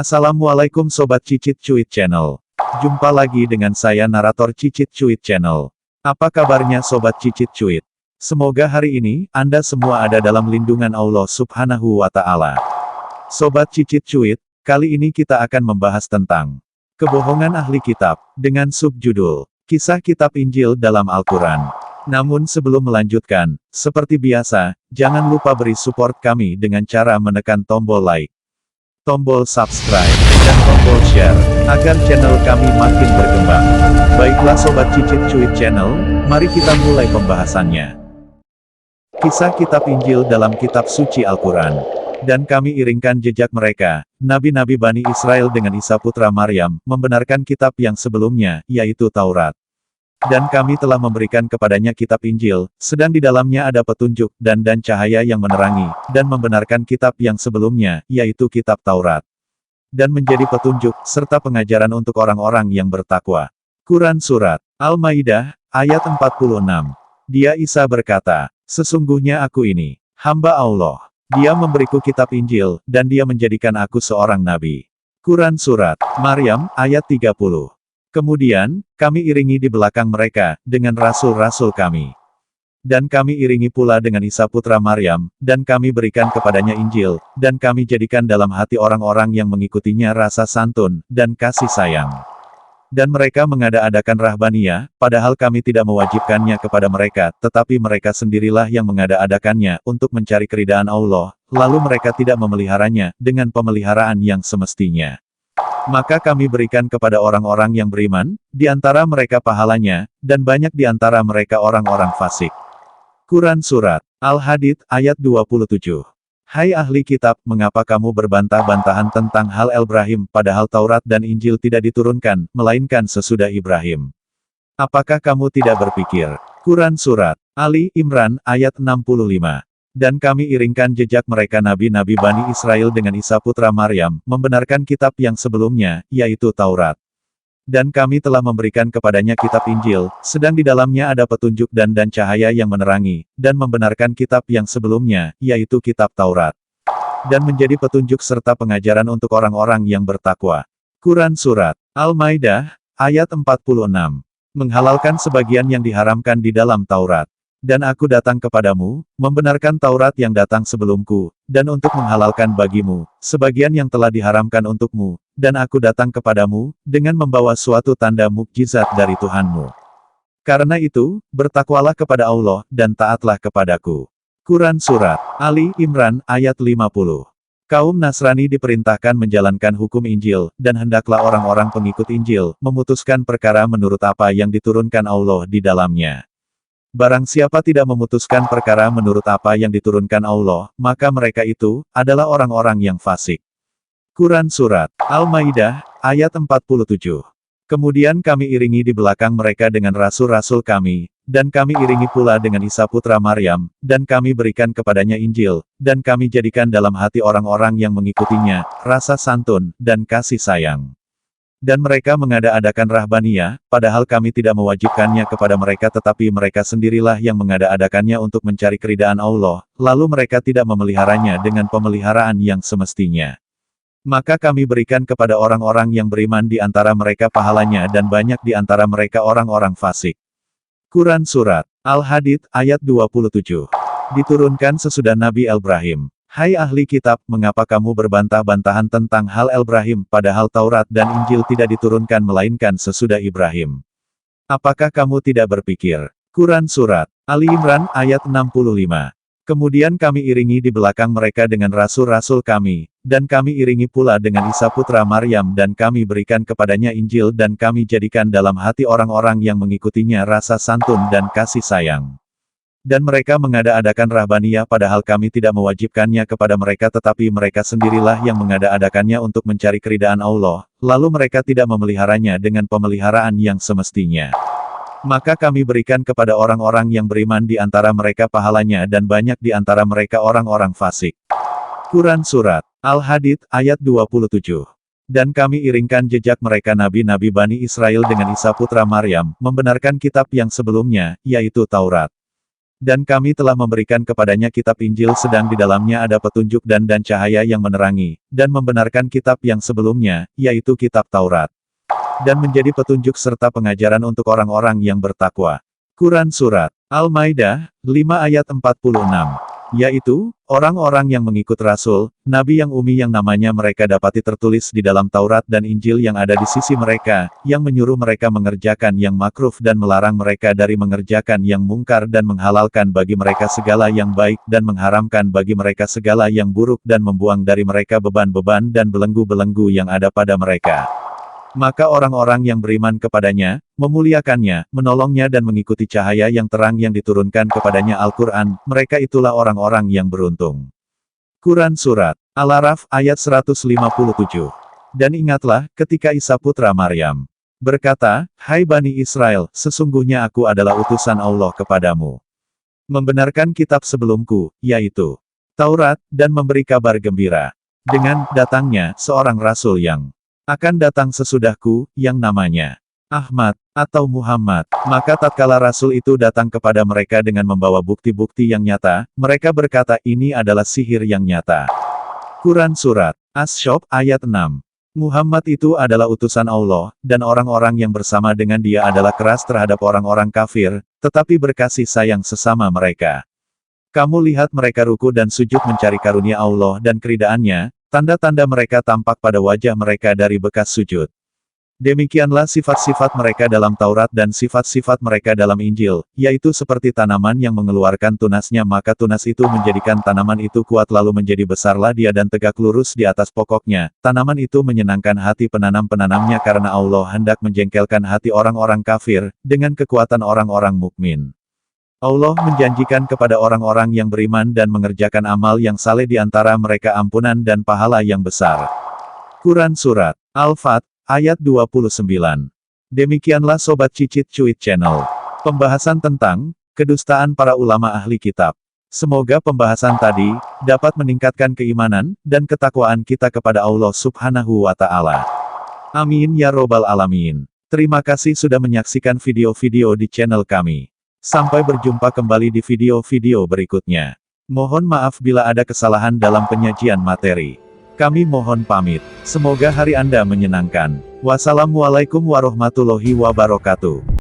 Assalamualaikum Sobat Cicit Cuit Channel. Jumpa lagi dengan saya narator Cicit Cuit Channel. Apa kabarnya Sobat Cicit Cuit? Semoga hari ini, Anda semua ada dalam lindungan Allah Subhanahu wa Ta'ala. Sobat Cicit Cuit, kali ini kita akan membahas tentang kebohongan ahli kitab, dengan subjudul Kisah Kitab Injil dalam Al-Quran. Namun sebelum melanjutkan, seperti biasa, jangan lupa beri support kami dengan cara menekan tombol like, tombol subscribe, dan tombol share, agar channel kami makin berkembang. Baiklah Sobat Cicit Cuit Channel, mari kita mulai pembahasannya. Kisah Kitab Injil dalam Kitab Suci Al-Quran. Dan kami iringkan jejak mereka, Nabi-Nabi Bani Israel dengan Isa putra Maryam, membenarkan kitab yang sebelumnya, yaitu Taurat. Dan kami telah memberikan kepadanya kitab Injil, sedang di dalamnya ada petunjuk, dan cahaya yang menerangi, dan membenarkan kitab yang sebelumnya, yaitu kitab Taurat. Dan menjadi petunjuk, serta pengajaran untuk orang-orang yang bertakwa. Quran Surat Al-Maidah, ayat 46. Dia Isa berkata, sesungguhnya aku ini, hamba Allah. Dia memberiku kitab Injil, dan dia menjadikan aku seorang nabi. Quran Surat Maryam, ayat 30. Kemudian, kami iringi di belakang mereka, dengan rasul-rasul kami. Dan kami iringi pula dengan Isa putra Maryam, dan kami berikan kepadanya Injil, dan kami jadikan dalam hati orang-orang yang mengikutinya rasa santun, dan kasih sayang. Dan mereka mengada-adakan rahbaniyah, padahal kami tidak mewajibkannya kepada mereka, tetapi mereka sendirilah yang mengada-adakannya, untuk mencari keridaan Allah, lalu mereka tidak memeliharanya, dengan pemeliharaan yang semestinya. Maka kami berikan kepada orang-orang yang beriman, di antara mereka pahalanya, dan banyak di antara mereka orang-orang fasik. Quran Surat Al-Hadid, ayat 27. Hai ahli kitab, mengapa kamu berbantah-bantahan tentang hal Ibrahim, padahal Taurat dan Injil tidak diturunkan, melainkan sesudah Ibrahim? Apakah kamu tidak berpikir? Quran Surat Ali Imran, ayat 65. Dan kami iringkan jejak mereka nabi-nabi Bani Israel dengan Isa putra Maryam, membenarkan kitab yang sebelumnya, yaitu Taurat. Dan kami telah memberikan kepadanya kitab Injil, sedang di dalamnya ada petunjuk dan cahaya yang menerangi, dan membenarkan kitab yang sebelumnya, yaitu kitab Taurat. Dan menjadi petunjuk serta pengajaran untuk orang-orang yang bertakwa. Quran Surat Al-Maidah, ayat 46. Menghalalkan sebagian yang diharamkan di dalam Taurat. Dan aku datang kepadamu, membenarkan Taurat yang datang sebelumku, dan untuk menghalalkan bagimu, sebagian yang telah diharamkan untukmu, dan aku datang kepadamu, dengan membawa suatu tanda mukjizat dari Tuhanmu. Karena itu, bertakwalah kepada Allah, dan taatlah kepadaku. Quran Surat Ali Imran, ayat 50. Kaum Nasrani diperintahkan menjalankan hukum Injil, dan hendaklah orang-orang pengikut Injil, memutuskan perkara menurut apa yang diturunkan Allah di dalamnya. Barang siapa tidak memutuskan perkara menurut apa yang diturunkan Allah, maka mereka itu, adalah orang-orang yang fasik. Quran Surat Al-Maidah, ayat 47. Kemudian kami iringi di belakang mereka dengan rasul-rasul kami, dan kami iringi pula dengan Isa putra Maryam, dan kami berikan kepadanya Injil, dan kami jadikan dalam hati orang-orang yang mengikutinya, rasa santun, dan kasih sayang. Dan mereka mengada-adakan rahbaniyah, padahal kami tidak mewajibkannya kepada mereka tetapi mereka sendirilah yang mengada-adakannya untuk mencari keridaan Allah, lalu mereka tidak memeliharanya dengan pemeliharaan yang semestinya. Maka kami berikan kepada orang-orang yang beriman di antara mereka pahalanya dan banyak di antara mereka orang-orang fasik. Quran Surat Al-Hadid, ayat 27. Diturunkan sesudah Nabi Ibrahim. Hai ahli kitab, mengapa kamu berbantah-bantahan tentang hal Ibrahim, padahal Taurat dan Injil tidak diturunkan melainkan sesudah Ibrahim? Apakah kamu tidak berpikir? Quran Surat Ali Imran, ayat 65. Kemudian kami iringi di belakang mereka dengan rasul-rasul kami, dan kami iringi pula dengan Isa putra Maryam dan kami berikan kepadanya Injil dan kami jadikan dalam hati orang-orang yang mengikutinya rasa santun dan kasih sayang. Dan mereka mengada-adakan rahbaniyah padahal kami tidak mewajibkannya kepada mereka tetapi mereka sendirilah yang mengada-adakannya untuk mencari keridaan Allah, lalu mereka tidak memeliharanya dengan pemeliharaan yang semestinya. Maka kami berikan kepada orang-orang yang beriman di antara mereka pahalanya dan banyak di antara mereka orang-orang fasik. Quran Surat Al-Hadid, ayat 27. Dan kami iringkan jejak mereka nabi-nabi Bani Israel dengan Isa putra Maryam, membenarkan kitab yang sebelumnya, yaitu Taurat. Dan kami telah memberikan kepadanya kitab Injil sedang di dalamnya ada petunjuk dan cahaya yang menerangi, dan membenarkan kitab yang sebelumnya, yaitu kitab Taurat. Dan menjadi petunjuk serta pengajaran untuk orang-orang yang bertakwa. Quran Surat Al-Maidah, 5 ayat 46. Yaitu, orang-orang yang mengikut Rasul, Nabi yang umi yang namanya mereka dapati tertulis di dalam Taurat dan Injil yang ada di sisi mereka, yang menyuruh mereka mengerjakan yang makruh dan melarang mereka dari mengerjakan yang mungkar dan menghalalkan bagi mereka segala yang baik dan mengharamkan bagi mereka segala yang buruk dan membuang dari mereka beban-beban dan belenggu-belenggu yang ada pada mereka. Maka orang-orang yang beriman kepadanya, memuliakannya, menolongnya dan mengikuti cahaya yang terang yang diturunkan kepadanya Al-Quran, mereka itulah orang-orang yang beruntung. Quran Surat Al-Araf ayat 157. Dan ingatlah, ketika Isa putra Maryam berkata, "Hai Bani Israel, sesungguhnya aku adalah utusan Allah kepadamu. Membenarkan kitab sebelumku, yaitu Taurat, dan memberi kabar gembira. Dengan datangnya seorang Rasul yang akan datang sesudahku, yang namanya Ahmad, atau Muhammad." Maka tatkala Rasul itu datang kepada mereka dengan membawa bukti-bukti yang nyata, mereka berkata ini adalah sihir yang nyata. Quran Surat Asy-Syof ayat 6. Muhammad itu adalah utusan Allah, dan orang-orang yang bersama dengan dia adalah keras terhadap orang-orang kafir, tetapi berkasih sayang sesama mereka. Kamu lihat mereka ruku dan sujud mencari karunia Allah dan keridaannya. Tanda-tanda mereka tampak pada wajah mereka dari bekas sujud. Demikianlah sifat-sifat mereka dalam Taurat dan sifat-sifat mereka dalam Injil, yaitu seperti tanaman yang mengeluarkan tunasnya maka tunas itu menjadikan tanaman itu kuat lalu menjadi besarlah dia dan tegak lurus di atas pokoknya. Tanaman itu menyenangkan hati penanam-penanamnya karena Allah hendak menjengkelkan hati orang-orang kafir, dengan kekuatan orang-orang mukmin. Allah menjanjikan kepada orang-orang yang beriman dan mengerjakan amal yang saleh di antara mereka ampunan dan pahala yang besar. Quran Surat Al-Fat, ayat 29. Demikianlah Sobat Cicit Cuit Channel. Pembahasan tentang kedustaan para ulama ahli kitab. Semoga pembahasan tadi dapat meningkatkan keimanan dan ketakwaan kita kepada Allah Subhanahu wa Ta'ala. Amin ya Robbal Alamin. Terima kasih sudah menyaksikan video-video di channel kami. Sampai berjumpa kembali di video-video berikutnya. Mohon maaf bila ada kesalahan dalam penyajian materi. Kami mohon pamit. Semoga hari Anda menyenangkan. Wassalamualaikum warahmatullahi wabarakatuh.